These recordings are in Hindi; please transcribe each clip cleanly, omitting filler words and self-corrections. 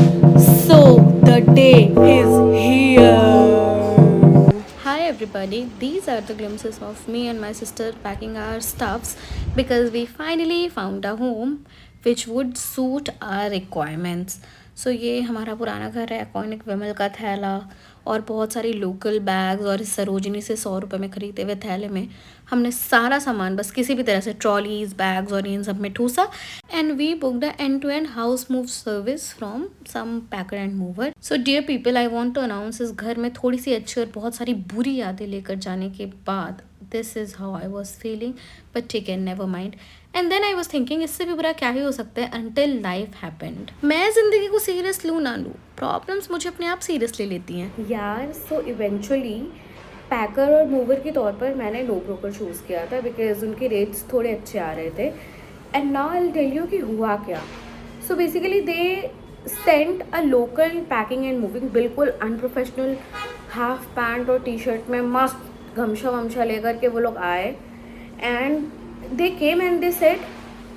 So the day is here. Hi everybody, these are the glimpses of me and my sister packing our stuffs because we finally found a home which would suit our requirements. So ये हमारा पुराना घर है, अकॉनिक विमल का थैला और बहुत सारी लोकल बैग्स और इस सरोजिनी से 100 रुपये में ख़रीदे हुए थैले में हमने सारा सामान बस किसी भी तरह से ट्रॉलीज बैग्स और इन सब में ठूसा and we booked end to end house move service from some packer and mover. So dear people, I want to announce, इस घर में थोड़ी सी अच्छी और बहुत सारी बुरी यादें लेकर जाने के बाद this is how I was feeling. But ठीक है, never mind. And then I was thinking इससे भी बुरा क्या ही हो सकता है अनटिल लाइफ हैपेंड. मैं ज़िंदगी को सीरियस लूँ ना लूँ, प्रॉब्लम्स मुझे अपने आप सीरियस ले लेती हैं यार. सो इवेंचुअली पैकर और मूवर के तौर पर मैंने नो ब्रोकर चूज़ किया था बिकॉज उनके रेट्स थोड़े अच्छे आ रहे थे. And now I will tell you कि हुआ क्या. So basically they sent a local packing and moving, बिल्कुल अनप्रोफेशनल हाफ पैंट और टी शर्ट में मस्त गमछा वमछा लेकर के वो लोग आए. And they came and they said,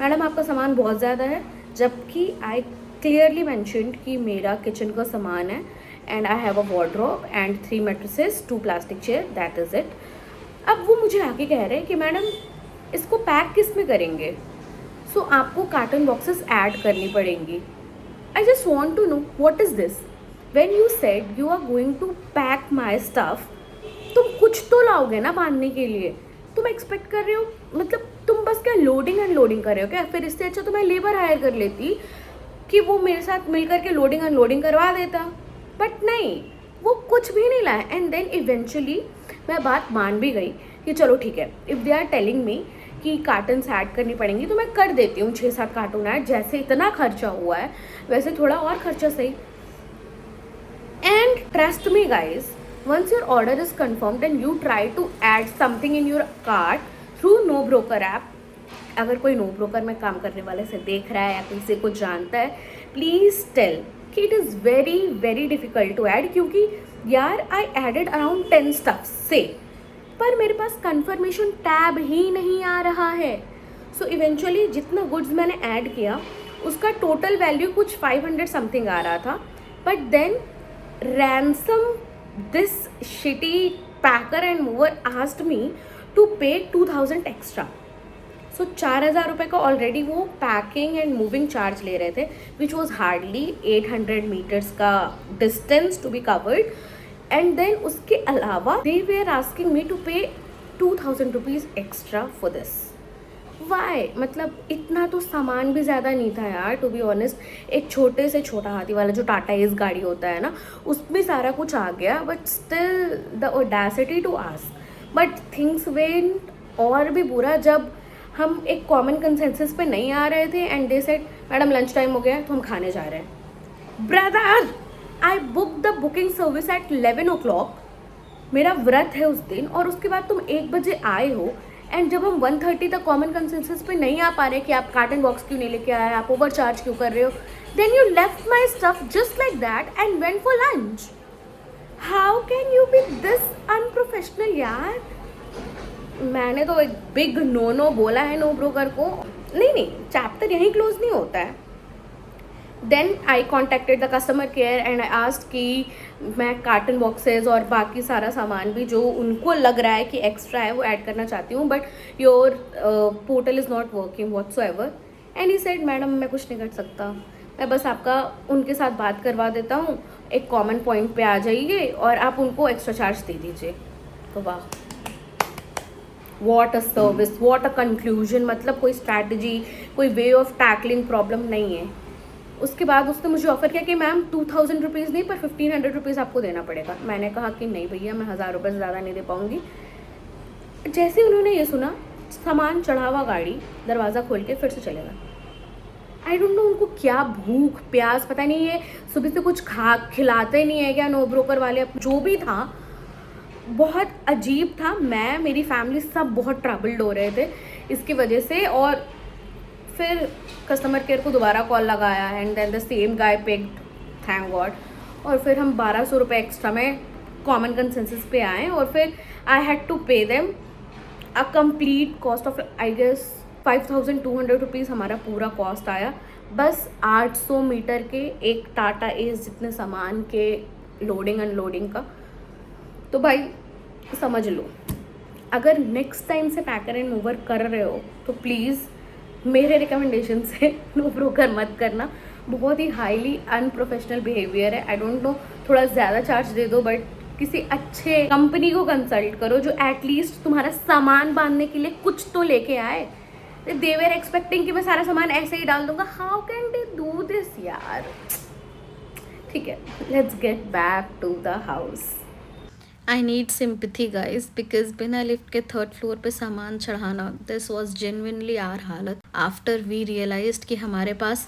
madam आपका सामान बहुत ज़्यादा है, जबकि आई क्लियरली मैंशनड कि मेरा किचन का सामान है and I have a wardrobe and 3 mattresses 2 plastic chair, that is it. अब वो मुझे आके कह रहे हैं कि मैडम इसको पैक किस में करेंगे. सो आपको कार्टन बॉक्सेस ऐड करनी पड़ेंगी. I just want to know what is this. When you said you are going to pack my stuff, तुम कुछ तो लाओगे ना बांधने के लिए. तुम एक्सपेक्ट कर रहे हो, मतलब तुम बस क्या लोडिंग एंड लोडिंग कर रहे हो क्या. फिर इससे अच्छा तो मैं लेबर हायर कर लेती कि वो मेरे साथ मिल करके लोडिंग एंड लोडिंग करवा देता. बट नहीं, वो कुछ भी नहीं लाया. एंड देन इवेंचुअली मैं बात मान भी गई कि चलो ठीक है, if they are telling me कि कार्टन्स ऐड करनी पड़ेंगी तो मैं कर देती हूँ 6-7 कार्टून ऐड. जैसे इतना खर्चा हुआ है वैसे थोड़ा और खर्चा सही. And trust me guys, once your order is confirmed and you try to add something in your cart through no broker app, अगर कोई नो ब्रोकर में काम करने वाले से देख रहा है या किसी को जानता है, प्लीज़ टेल कि it is very very difficult to add. क्योंकि यार आई एडेड अराउंड 10 स्टफ्स से, पर मेरे पास कंफर्मेशन टैब ही नहीं आ रहा है. सो इवेंचुअली जितना गुड्स मैंने ऐड किया उसका टोटल वैल्यू कुछ 500 समथिंग आ रहा था. But then ransom this shitty packer and mover asked me to pay 2000 extra. सो 4000 रुपये का ऑलरेडी वो पैकिंग एंड मूविंग चार्ज ले रहे थे, विच वॉज हार्डली 800 मीटर्स का distance to be covered. And then उसके अलावा they were asking me to pay 2000 rupees extra for this. Why, मतलब इतना तो सामान भी ज़्यादा नहीं था यार, टू बी ऑनेस्ट. एक छोटे से छोटा हाथी वाला जो टाटा एस गाड़ी होता है ना, उसमें सारा कुछ आ गया. But still the audacity to ask. But things went और भी बुरा जब हम एक कॉमन कंसेंसस पे नहीं आ रहे थे. And they said madam lunch time हो गया तो हम खाने जा रहे हैं. Brother, I book the booking service eight 11 o'clock. मेरा व्रत है उस दिन और उसके बाद तुम 1 बजे आए हो. एंड जब हम 1:30 तक कॉमन कंसेंसस पे नहीं आ पा रहे कि आप कार्टन बॉक्स क्यों नहीं लेके आए, आप ओवर चार्ज क्यों कर रहे हो, then you left my stuff just like that and went for lunch. How can you be this unprofessional यार. मैंने तो एक बिग नो नो बोला है नो ब्रोकर को. नहीं नहीं, चैप्टर यहीं क्लोज नहीं होता है. Then I contacted the customer care and I asked कि मैं कार्टन बॉक्सेस और बाकी सारा सामान भी जो उनको लग रहा है कि एक्स्ट्रा है वो ऐड करना चाहती हूँ, but your portal is not working whatsoever. And he said madam मैं कुछ नहीं कर सकता, मैं बस आपका उनके साथ बात करवा देता हूँ, एक कॉमन पॉइंट पे आ जाइए और आप उनको एक्स्ट्रा चार्ज दे दीजिए. तो वाह, what a service, what a conclusion. मतलब कोई स्ट्रैटेजी, कोई वे ऑफ टैकलिंग प्रॉब्लम नहीं है. उसके बाद उसने मुझे ऑफ़र किया कि मैम 2000 रुपीज़ नहीं पर 1500 रुपीज़ आपको देना पड़ेगा. मैंने कहा कि नहीं भैया, मैं 1000 रुपये से ज़्यादा नहीं दे पाऊँगी. जैसे ही उन्होंने ये सुना, सामान चढ़ा हुआ गाड़ी दरवाज़ा खोल के फिर से चले गए. आई डोंट नो उनको क्या भूख प्यास, पता नहीं, ये सुबह से कुछ खिलाते नहीं है क्या नो ब्रोकर वाले. जो भी था बहुत अजीब था. मैं, मेरी फैमिली सब बहुत ट्रबल्ड हो रहे थे इसकी वजह से. और फिर कस्टमर केयर को दोबारा कॉल लगाया and then the same guy picked, thank God. और फिर हम 1200 रुपये एक्स्ट्रा में कॉमन कंसेंसस पे आए और फिर I had to pay them a complete cost of I guess 5200 rupees हमारा पूरा कॉस्ट आया. बस 800 मीटर के एक टाटा एस जितने सामान के लोडिंग अनलोडिंग का। तो भाई समझ लो, अगर नेक्स्ट टाइम से पैकर एंड मूवर कर रहे हो तो प्लीज़ मेरे रिकमेंडेशन से नो ब्रोकर मत करना। बहुत ही हाईली अनप्रोफेशनल बिहेवियर है। आई डोंट नो, थोड़ा ज़्यादा चार्ज दे दो बट किसी अच्छे कंपनी को कंसल्ट करो जो एटलीस्ट तुम्हारा सामान बांधने के लिए कुछ तो लेके आए। दे वेर एक्सपेक्टिंग कि मैं सारा सामान ऐसे ही डाल दूंगा। How can they do this यार। ठीक है, let's get back to the house. I need sympathy guys, because बिना लिफ्ट के 3rd फ्लोर पे सामान चढ़ाना, दिस वॉज जेन्युइनली आवर हालत आफ्टर वी रियलाइज्ड कि हमारे पास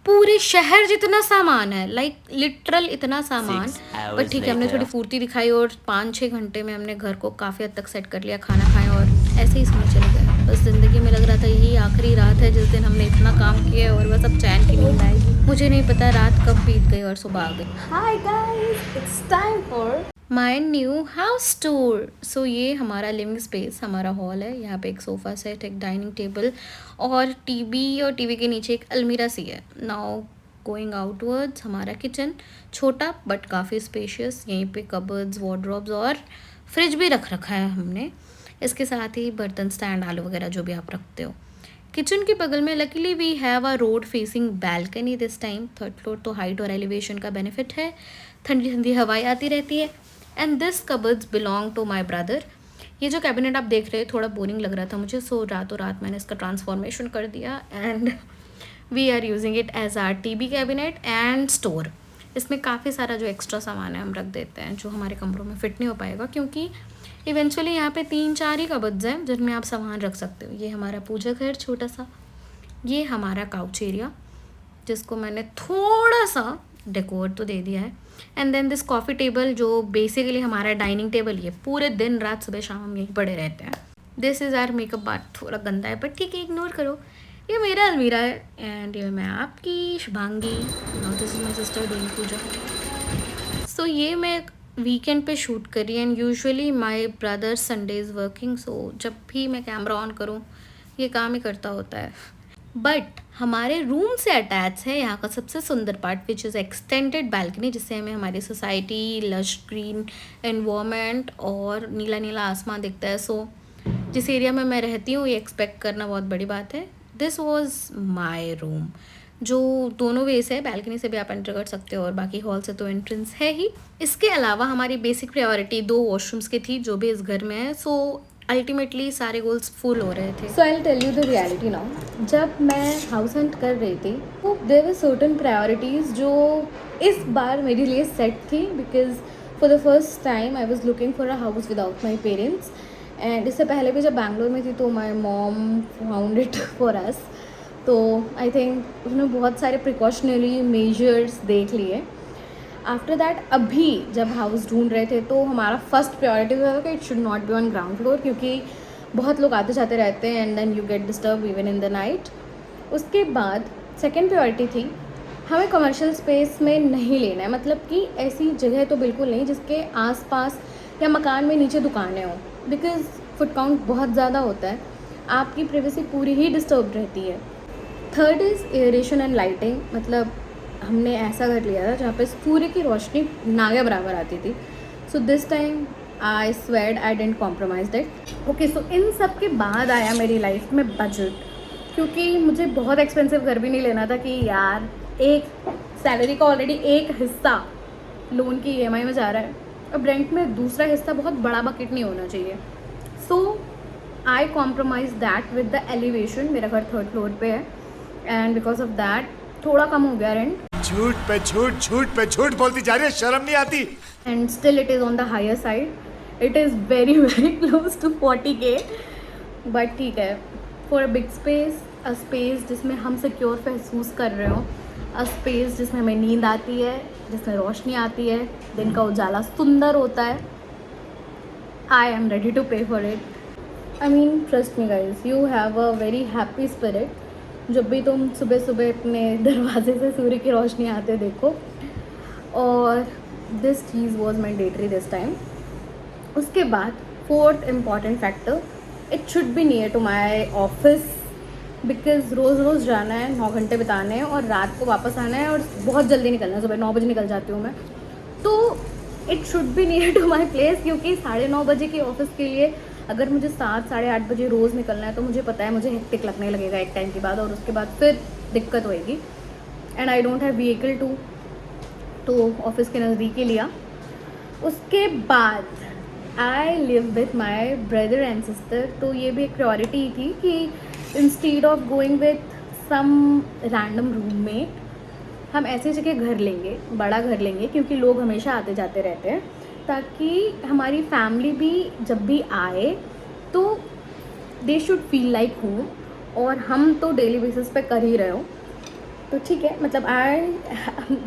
पूरे शहर जितना सामान है, लाइक लिटरल इतना सामान। बट ठीक है, हमने थोड़ी फुर्ती दिखाई और 5-6 घंटे में हमने घर को काफ़ी हद तक सेट कर लिया, खाना खाएं और ऐसे ही सोने चले गए। बस ज़िंदगी में लग रहा था यही आखिरी रात है जिस दिन हमने इतना काम किया और बस अब चैन की नींद आएगी। मुझे नहीं पता रात कब बीत गई और सुबह आ गई। Hi guys, it's time for my new house tour. So ये हमारा लिविंग स्पेस, हमारा हॉल है। यहाँ पे एक सोफ़ा सेट, एक डाइनिंग टेबल और टीवी, और टीवी के नीचे एक अलमीरा सी है। नाउ गोइंग आउटवर्ड्स, हमारा किचन छोटा बट काफ़ी स्पेशियस। यहीं पे कबर्ड्स, वार्डरोब्स और फ्रिज भी रख रखा है हमने। इसके साथ ही बर्तन स्टैंड, आलू वगैरह जो भी आप रखते हो। किचन के बगल में luckily we have a road facing balcony this time. 3rd floor तो हाइट और एलिवेशन का बेनिफिट है, ठंडी ठंडी हवाएं आती रहती है। And this cupboards belong to my brother. ये जो कैबिनेट आप देख रहे हैं थोड़ा बोरिंग लग रहा था मुझे, सो रातों रात मैंने इसका ट्रांसफॉर्मेशन कर दिया and we are using it as our TV cabinet and store. इसमें काफ़ी सारा जो एक्स्ट्रा सामान है हम रख देते हैं जो हमारे कमरों में फिट नहीं हो पाएगा, क्योंकि इवेंचुअली यहाँ पे 3-4 ही कबर्ड्स हैं जिनमें आप सामान रख सकते हो। ये हमारा पूजा घर छोटा सा, ये हमारा काउच एरिया जिसको मैंने थोड़ा सा डेकोर तो दे दिया है। And then this coffee table जो बेसिकली हमारा डाइनिंग टेबल, ये पूरे दिन रात सुबह शाम हम यहीं पड़े रहते हैं। दिस इज़ आर मेकअप बार, थोड़ा गंदा है बट ठीक है, इग्नोर करो। ये मेरा अलमीरा है एंड ये मैं आपकी Shubhangi. Now this is my sister doing puja. So ये मैं वीकेंड पे शूट करी and usually my brother Sunday is working, so जब भी मैं कैमरा ऑन करूँ ये काम ही करता होता है। बट हमारे रूम से अटैच है यहाँ का सबसे सुंदर part, which is extended balcony, जिससे हमें हमारी सोसाइटी, लश ग्रीन एनवायरनमेंट और नीला नीला आसमान दिखता है। सो जिस एरिया में मैं रहती हूँ ये एक्सपेक्ट करना बहुत बड़ी बात है। दिस वॉज माई रूम, जो दोनों वे से है, बैल्कनी से भी आप एंटर कर सकते हो और बाकी हॉल से तो एंट्रेंस है ही। इसके अलावा हमारी बेसिक प्रायोरिटी 2 वॉशरूम्स की थी जो भी इस घर में है। सो अल्टीमेटली सारे गोल्स फुल हो रहे थे। So I will tell you the reality now. जब मैं हाउस हंट कर रही थी तो देयर वर सर्टेन प्रायोरिटीज़ जो इस बार मेरे लिए सेट थी, because for the first time I was looking for a house without my parents. And इससे पहले भी जब बैंगलोर में थी तो my mom found it for us. तो आई थिंक उसने बहुत सारे प्रिकॉशनरी मेजर्स देख लिए। आफ्टर दैट अभी जब हाउस ढूंढ रहे थे तो हमारा फर्स्ट प्रायोरिटी था कि it should not be on ground floor, क्योंकि बहुत लोग आते जाते रहते हैं and then you get disturb even in the night. उसके बाद सेकेंड प्रायोरिटी थी हमें कमर्शियल स्पेस में नहीं लेना है, मतलब कि ऐसी जगह तो बिल्कुल नहीं जिसके आसपास या मकान में नीचे दुकानें हों, बिकॉज फुट काउंट बहुत ज़्यादा होता है, आपकी प्राइवेसी पूरी ही डिस्टर्ब रहती है। Third is aeration and lighting, मतलब हमने ऐसा कर लिया था जहाँ पे सूर्य की रोशनी नागे बराबर आती थी। So this time I swore I didn't compromise it. Okay, so इन सब के बाद आया मेरी लाइफ में बजट, क्योंकि मुझे बहुत एक्सपेंसिव घर भी नहीं लेना था कि यार एक सैलरी का ऑलरेडी एक हिस्सा लोन की EMI में जा रहा है, अब रेंट में दूसरा हिस्सा बहुत बड़ा बकेट नहीं होना चाहिए। So I compromise that with the elevation. मेरा घर 3rd फ्लोर पे है एंड बिकॉज ऑफ दैट थोड़ा कम हो गया रेंट। झूठ पे झूठ, झूठ पे झूठ बोलती जा रही है, शर्म नहीं आती। And still it is on the higher side, it is very very close to 40K। But ठीक है, for a big space, a space जिसमें हम सिक्योर महसूस कर रहे हो, अ स्पेस जिसमें हमें नींद आती है, जिसमें रोशनी आती है, दिन का उजाला सुंदर होता है, आई एम रेडी टू पे for it. I mean trust me guys, you have a very happy spirit जब भी तुम सुबह सुबह अपने दरवाजे से सूर्य की रोशनी आते देखो। और दिस चीज़ वॉज मैंडेटरी दिस टाइम। उसके बाद 4th important factor, it should be near to my office, because रोज़ रोज़ जाना है, 9 घंटे बिताने हैं और रात को वापस आना है और बहुत जल्दी निकलना है, सुबह 9 बजे निकल जाती हूँ मैं। तो it should be near to my place, क्योंकि 9:30 बजे की ऑफिस के लिए अगर मुझे 7 साढ़े 8 बजे रोज़ निकलना है तो मुझे पता है मुझे हेक्टिक लगने लगेगा एक टाइम के बाद, और उसके बाद फिर दिक्कत होएगी। And I don't have vehicle too, तो ऑफिस के नज़दीक ही लिया। उसके बाद I live with my brother and sister, तो ये भी एक प्रायोरिटी थी कि instead of going with some random roommate, हम ऐसी जगह घर लेंगे, बड़ा घर लेंगे, क्योंकि लोग हमेशा आते जाते रहते हैं, ताकि हमारी फैमिली भी जब भी आए तो they should feel like home, और हम तो डेली बेसिस पे कर ही रहे हो। तो ठीक है, मतलब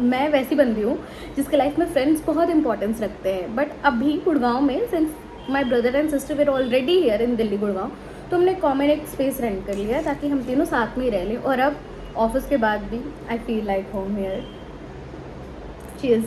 मैं वैसी बंदी हूँ जिसके लाइफ में फ्रेंड्स बहुत इंपॉर्टेंस रखते हैं। बट अभी गुड़गांव में, since my brother and sister were already here in Delhi Gurgaon, तो हमने कॉमन एक स्पेस रेंट कर लिया ताकि हम तीनों साथ में ही रह लें। और अब ऑफिस के बाद भी I feel like home here. Cheese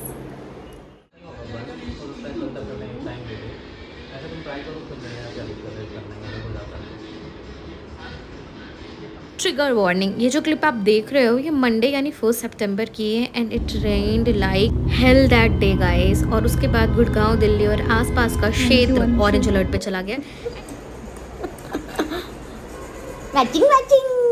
trigger warning, ये जो क्लिप आप देख रहे हो ये मंडे यानी 1 सितंबर की है, and it rained like hell that day guys. और उसके बाद गुड़गांव, दिल्ली और आसपास का क्षेत्र ऑरेंज अलर्ट पे चला गया। Matching matching